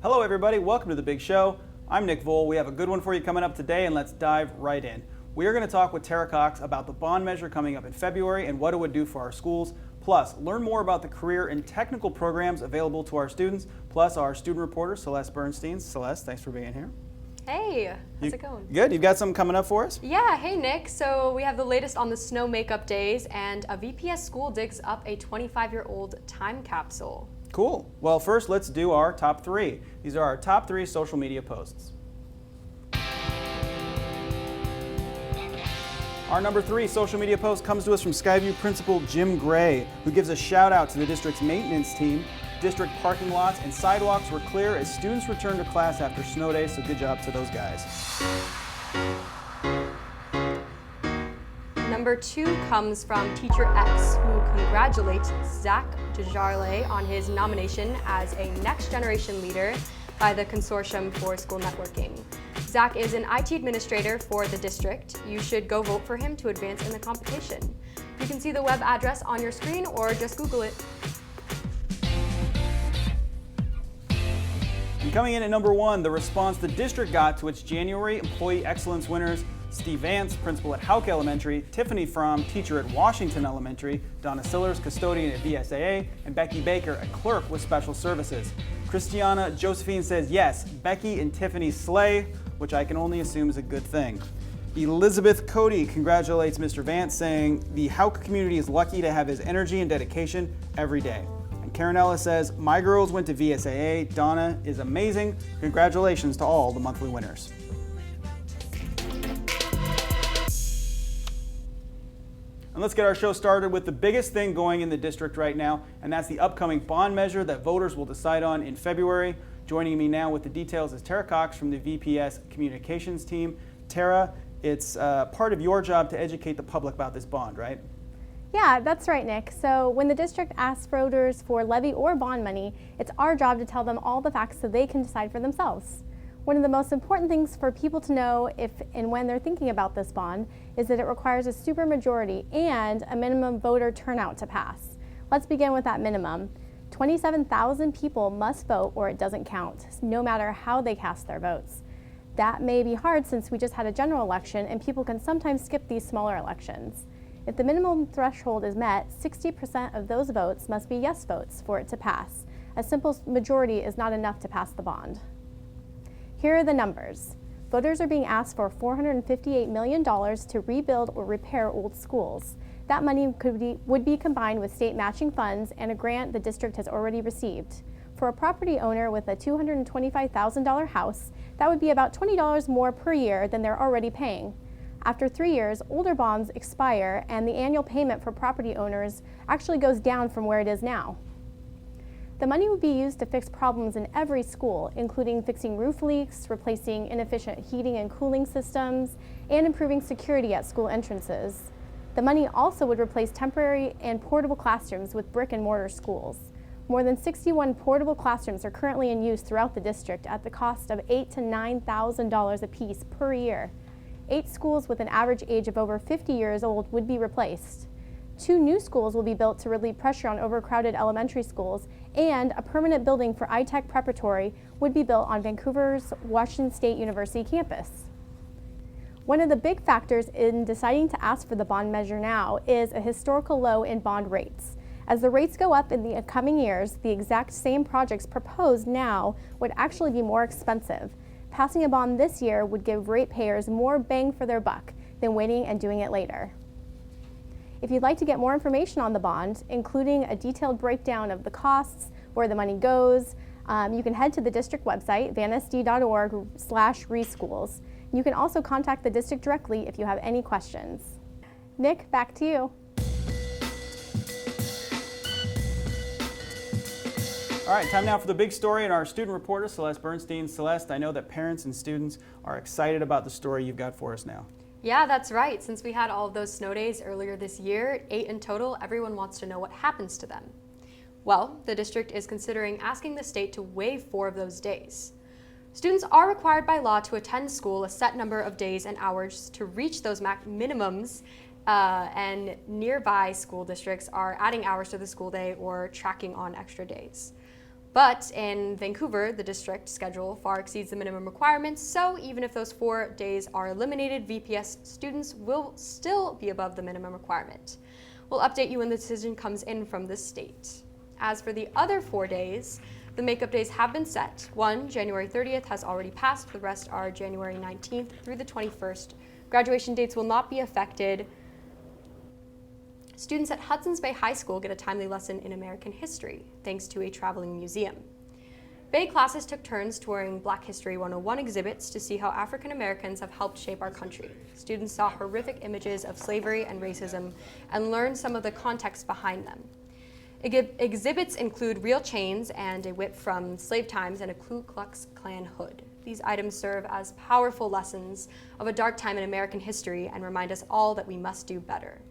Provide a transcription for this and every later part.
Hello everybody, welcome to The Big Show. I'm Nick Vole. We have a good one for you coming up today, and let's dive right in. We are going to talk with Tara Cox about the bond measure coming up in February and what it would do for our schools. Plus, learn more about the career and technical programs available to our students. Plus, our student reporter, Celeste Bernstein. Celeste, thanks for being here. Hey, how's it going? Good, you've got something coming up for us? Yeah, hey Nick. So we have the latest on the snow makeup days, and a VPS school digs up a 25-year-old time capsule. Cool. Well, first let's do our top three. These are our top three social media posts. Our number three social media post comes to us from Skyview Principal Jim Gray, who gives a shout out to the district's maintenance team. District parking lots and sidewalks were clear as students returned to class after snow days, so good job to those guys. Number two comes from Teacher X, who congratulates Zach Jarle on his nomination as a Next Generation Leader by the Consortium for School Networking. Zach is an IT administrator for the district. You should go vote for him to advance in the competition. You can see the web address on your screen or just Google it. And coming in at number one, the response the district got to its January Employee Excellence winners: Steve Vance, principal at Houck Elementary; Tiffany Fromm, teacher at Washington Elementary; Donna Sillers, custodian at VSAA; and Becky Baker, a clerk with special services. Christiana Josephine says, yes, Becky and Tiffany slay, which I can only assume is a good thing. Elizabeth Cody congratulates Mr. Vance, saying the Houck community is lucky to have his energy and dedication every day. And Karenella says, my girls went to VSAA. Donna is amazing. Congratulations to all the monthly winners. And let's get our show started with the biggest thing going in the district right now, and that's the upcoming bond measure that voters will decide on in February. Joining me now with the details is Tara Cox from the VPS communications team. Tara, it's part of your job to educate the public about this bond, right? Yeah, that's right, Nick. So when the district asks voters for levy or bond money, it's our job to tell them all the facts so they can decide for themselves. One of the most important things for people to know if and when they're thinking about this bond is that it requires a supermajority and a minimum voter turnout to pass. Let's begin with that minimum. 27,000 people must vote or it doesn't count, no matter how they cast their votes. That may be hard since we just had a general election and people can sometimes skip these smaller elections. If the minimum threshold is met, 60% of those votes must be yes votes for it to pass. A simple majority is not enough to pass the bond. Here are the numbers. Voters are being asked for $458 million to rebuild or repair old schools. That money would be combined with state matching funds and a grant the district has already received. For a property owner with a $225,000 house, that would be about $20 more per year than they're already paying. After 3 years, older bonds expire and the annual payment for property owners actually goes down from where it is now. The money would be used to fix problems in every school, including fixing roof leaks, replacing inefficient heating and cooling systems, and improving security at school entrances. The money also would replace temporary and portable classrooms with brick and mortar schools. More than 61 portable classrooms are currently in use throughout the district at the cost of $8,000 to $9,000 apiece per year. 8 schools with an average age of over 50 years old would be replaced. 2 new schools will be built to relieve pressure on overcrowded elementary schools, and a permanent building for iTech Preparatory would be built on Vancouver's Washington State University campus. One of the big factors in deciding to ask for the bond measure now is a historical low in bond rates. As the rates go up in the coming years, the exact same projects proposed now would actually be more expensive. Passing a bond this year would give ratepayers more bang for their buck than waiting and doing it later. If you'd like to get more information on the bond, including a detailed breakdown of the costs, where the money goes, you can head to the district website, vansd.org/reschools. You can also contact the district directly if you have any questions. Nick, back to you. All right, time now for the big story and our student reporter, Celeste Bernstein. Celeste, I know that parents and students are excited about the story you've got for us now. Yeah, that's right. Since we had all of those snow days earlier this year, 8 in total, everyone wants to know what happens to them. Well, the district is considering asking the state to waive 4 of those days. Students are required by law to attend school a set number of days and hours to reach those minimums, and nearby school districts are adding hours to the school day or tracking on extra days. But in Vancouver, the district schedule far exceeds the minimum requirements, so even if those 4 days are eliminated, VPS students will still be above the minimum requirement. We'll update you when the decision comes in from the state. As for the other 4 days, the makeup days have been set. One, January 30th, has already passed. The rest are January 19th through the 21st. Graduation dates will not be affected. Students at Hudson's Bay High School get a timely lesson in American history, thanks to a traveling museum. Bay classes took turns touring Black History 101 exhibits to see how African Americans have helped shape our country. Students saw horrific images of slavery and racism and learned some of the context behind them. Exhibits include real chains and a whip from slave times and a Ku Klux Klan hood. These items serve as powerful lessons of a dark time in American history and remind us all that we must do better.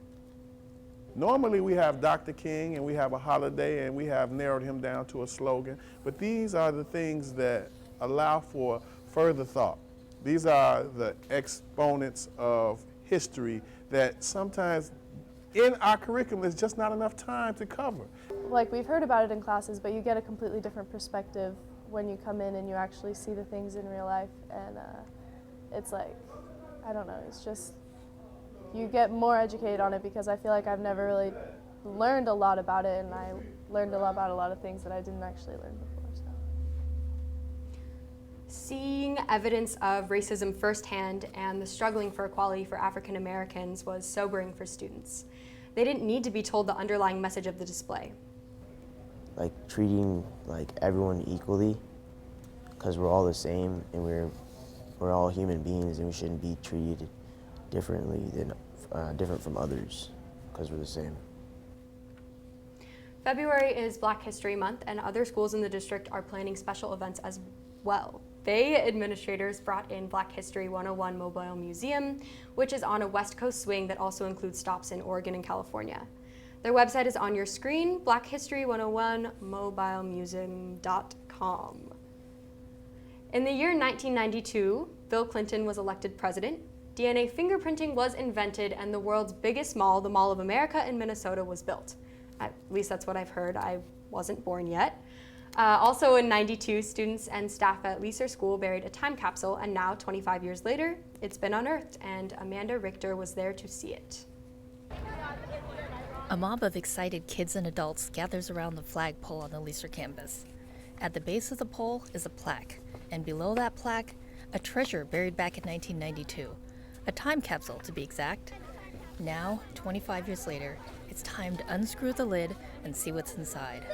Normally we have Dr. King and we have a holiday and we have narrowed him down to a slogan, but these are the things that allow for further thought. These are the exponents of history that sometimes in our curriculum is just not enough time to cover. Like, we've heard about it in classes, but you get a completely different perspective when you come in and you actually see the things in real life, and it's like, I don't know, it's just, you get more educated on it because I feel like I've never really learned a lot about it, and I learned a lot about a lot of things that I didn't actually learn before. So. Seeing evidence of racism firsthand and the struggling for equality for African Americans was sobering for students. They didn't need to be told the underlying message of the display. Like treating like everyone equally, because we're all the same and we're all human beings and we shouldn't be treated differently than different from others because we're the same. February is Black History Month, and other schools in the district are planning special events as well. Bay administrators brought in Black History 101 Mobile Museum, which is on a West Coast swing that also includes stops in Oregon and California. Their website is on your screen, blackhistory101mobilemuseum.com. In the year 1992, Bill Clinton was elected president. DNA fingerprinting was invented, and the world's biggest mall, the Mall of America in Minnesota, was built. At least that's what I've heard. I wasn't born yet. Also in 92, students and staff at Leeser School buried a time capsule, and now, 25 years later, it's been unearthed, and Amanda Richter was there to see it. A mob of excited kids and adults gathers around the flagpole on the Leeser campus. At the base of the pole is a plaque, and below that plaque, a treasure buried back in 1992. A time capsule, to be exact. Now, 25 years later, it's time to unscrew the lid and see what's inside.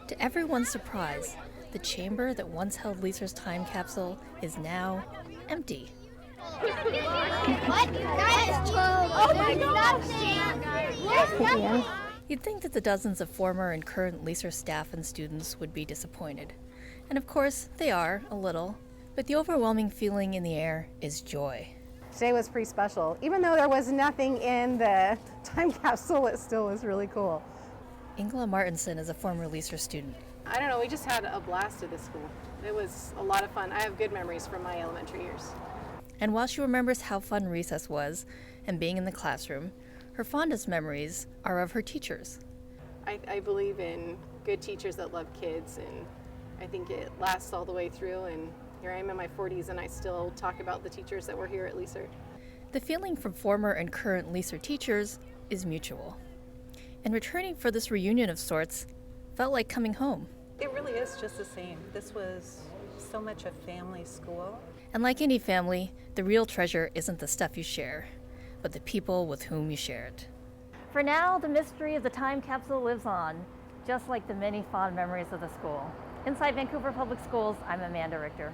To everyone's surprise, the chamber that once held Leeser's time capsule is now empty. What? Oh my gosh! You'd think that the dozens of former and current Leeser staff and students would be disappointed. And of course, they are, a little. But the overwhelming feeling in the air is joy. Today was pretty special. Even though there was nothing in the time capsule, it still was really cool. Ingela Martinson is a former Leeser student. I don't know, we just had a blast at this school. It was a lot of fun. I have good memories from my elementary years. And while she remembers how fun recess was and being in the classroom, her fondest memories are of her teachers. I believe in good teachers that love kids, and I think it lasts all the way through, and here I am in my 40s and I still talk about the teachers that were here at Leeser. The feeling from former and current Leeser teachers is mutual. And returning for this reunion of sorts felt like coming home. It really is just the same. This was so much a family school. And like any family, the real treasure isn't the stuff you share, but the people with whom you share it. For now, the mystery of the time capsule lives on, just like the many fond memories of the school. Inside Vancouver Public Schools, I'm Amanda Richter.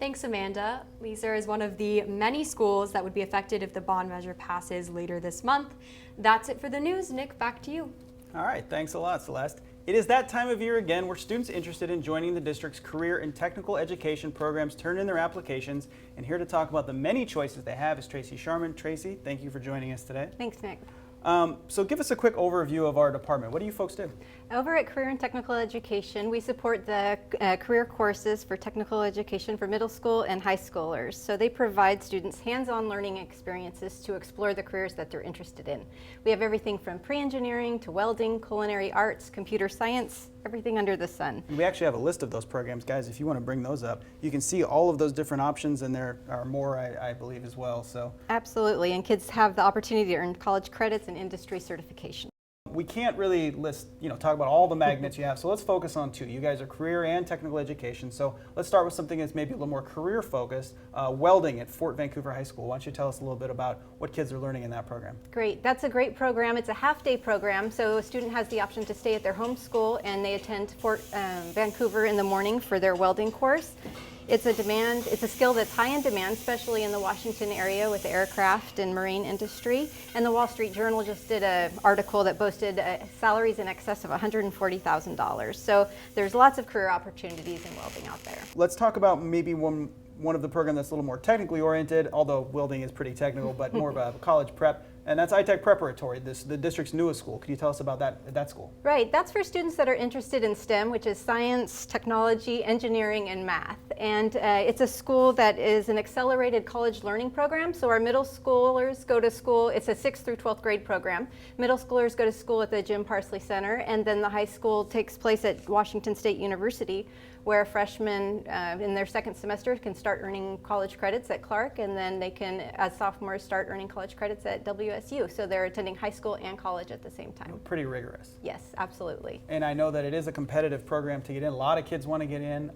Thanks, Amanda. Leeser is one of the many schools that would be affected if the bond measure passes later this month. That's it for the news. Nick, back to you. All right, thanks a lot, Celeste. It is that time of year again where students interested in joining the district's career and technical education programs turn in their applications. And here to talk about the many choices they have is Tracy Sharman. Tracy, thank you for joining us today. Thanks, Nick. So give us a quick overview of our department. What do you folks do? Over at Career and Technical Education, we support the career courses for technical education for middle school and high schoolers. So they provide students hands-on learning experiences to explore the careers that they're interested in. We have everything from pre-engineering to welding, culinary arts, computer science, everything under the sun. And we actually have a list of those programs, guys. If you want to bring those up, you can see all of those different options, and there are more, I believe, as well. So absolutely, and kids have the opportunity to earn college credits and industry certification. We can't really talk about all the magnets you have, so let's focus on two. You guys are career and technical education, so let's start with something that's maybe a little more career focused, welding at Fort Vancouver High School. Why don't you tell us a little bit about what kids are learning in that program? Great, that's a great program. It's a half-day program, so a student has the option to stay at their home school and they attend Fort Vancouver in the morning for their welding course. It's a skill that's high in demand, especially in the Washington area with the aircraft and marine industry. And the Wall Street Journal just did an article that boasted salaries in excess of $140,000. So there's lots of career opportunities in welding out there. Let's talk about maybe one of the programs that's a little more technically oriented, although welding is pretty technical, but more of a college prep. And that's iTech Preparatory, the district's newest school. Could you tell us about that school? Right, that's for students that are interested in STEM, which is science, technology, engineering, and math. And it's a school that is an accelerated college learning program. So our middle schoolers go to school, it's a 6th through 12th grade program. Middle schoolers go to school at the Jim Parsley Center, and then the high school takes place at Washington State University, where freshmen in their second semester can start earning college credits at Clark, and then they can, as sophomores, start earning college credits at WSU. So they're attending high school and college at the same time. Pretty rigorous. Yes, absolutely. And I know that it is a competitive program to get in. A lot of kids want to get in.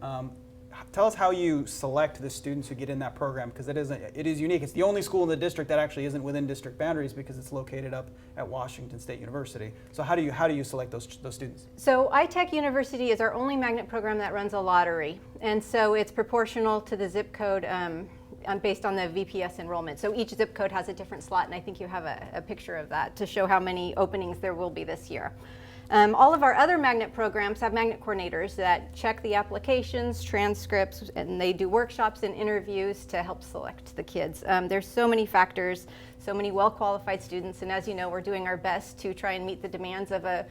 Tell us how you select the students who get in that program, because it is unique. It's the only school in the district that actually isn't within district boundaries because it's located up at Washington State University. So how do you select those students? So iTech University is our only magnet program that runs a lottery, and so it's proportional to the zip code based on the VPS enrollment. So each zip code has a different slot, and I think you have a picture of that to show how many openings there will be this year. All of our other magnet programs have magnet coordinators that check the applications, transcripts, and they do workshops and interviews to help select the kids. There's so many factors, so many well-qualified students, and as you know, we're doing our best to try and meet the demands of a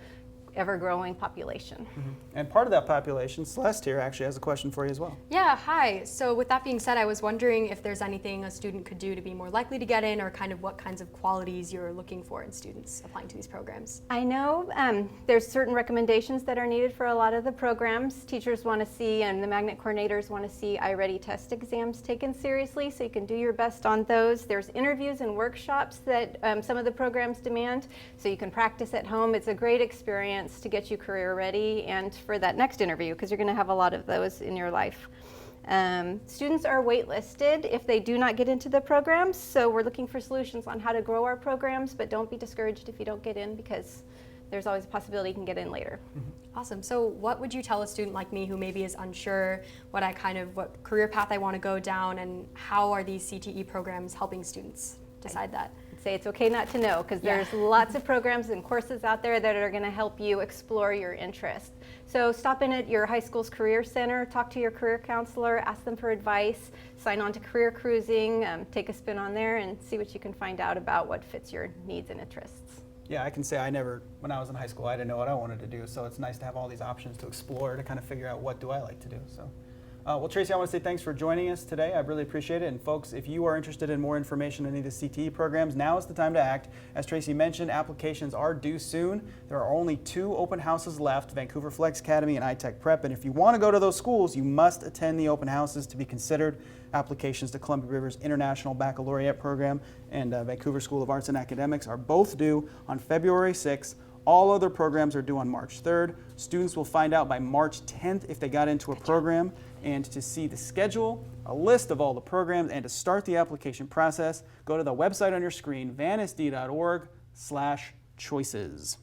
ever-growing population. Mm-hmm. And part of that population, Celeste here, actually has a question for you as well. Yeah, hi. So with that being said, I was wondering if there's anything a student could do to be more likely to get in, or kind of what kinds of qualities you're looking for in students applying to these programs. I know there's certain recommendations that are needed for a lot of the programs. Teachers want to see, and the magnet coordinators want to see iReady test exams taken seriously, so you can do your best on those. There's interviews and workshops that some of the programs demand, so you can practice at home. It's a great experience to get you career ready and for that next interview, because you're going to have a lot of those in your life. Students are waitlisted if they do not get into the programs, so we're looking for solutions on how to grow our programs, but don't be discouraged if you don't get in, because there's always a possibility you can get in later. Mm-hmm. Awesome. So what would you tell a student like me who maybe is unsure what career path I want to go down, and how are these CTE programs helping students decide that? Say it's okay not to know, because there's lots of programs and courses out there that are going to help you explore your interest. So stop in at your high school's career center, talk to your career counselor, ask them for advice, sign on to Career Cruising, take a spin on there and see what you can find out about what fits your needs and interests. Yeah, I can say when I was in high school, I didn't know what I wanted to do, so it's nice to have all these options to explore to kind of figure out what do I like to do. So. Well, Tracy, I want to say thanks for joining us today. I really appreciate it. And folks, if you are interested in more information on any of the CTE programs, now is the time to act. As Tracy mentioned, applications are due soon. There are only 2 open houses left, Vancouver Flex Academy and iTech Prep. And if you want to go to those schools, you must attend the open houses to be considered. Applications to Columbia River's International Baccalaureate Program and Vancouver School of Arts and Academics are both due on February 6th. All other programs are due on March 3rd. Students will find out by March 10th if they got into a program. And to see the schedule, a list of all the programs, and to start the application process, go to the website on your screen, vansd.org/choices.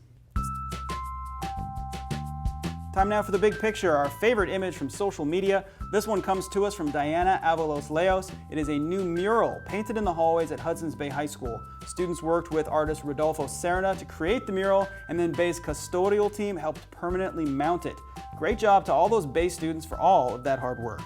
Time now for the big picture, our favorite image from social media. This one comes to us from Diana Avalos-Leos. It is a new mural painted in the hallways at Hudson's Bay High School. Students worked with artist Rodolfo Serna to create the mural, and then Bay's custodial team helped permanently mount it. Great job to all those Bay students for all of that hard work.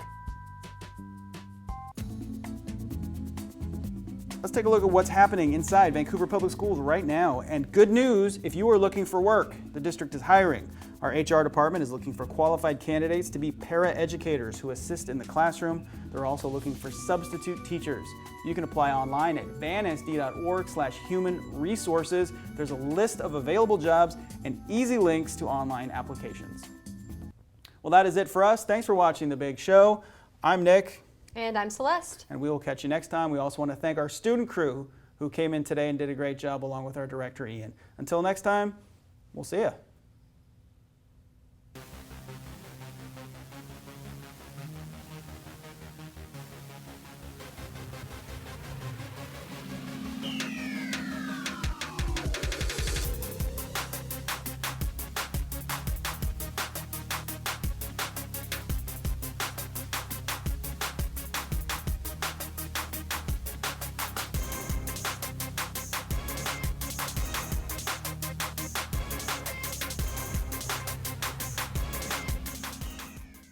let's take a look at what's happening inside Vancouver Public Schools right now. And good news, if you are looking for work, the district is hiring. Our HR department is looking for qualified candidates to be para-educators who assist in the classroom. They're also looking for substitute teachers. You can apply online at vansd.org/human resources. There's a list of available jobs and easy links to online applications. Well, that is it for us. Thanks for watching The Big Show. I'm Nick. And I'm Celeste. And we will catch you next time. We also want to thank our student crew who came in today and did a great job along with our director, Ian. Until next time, we'll see you.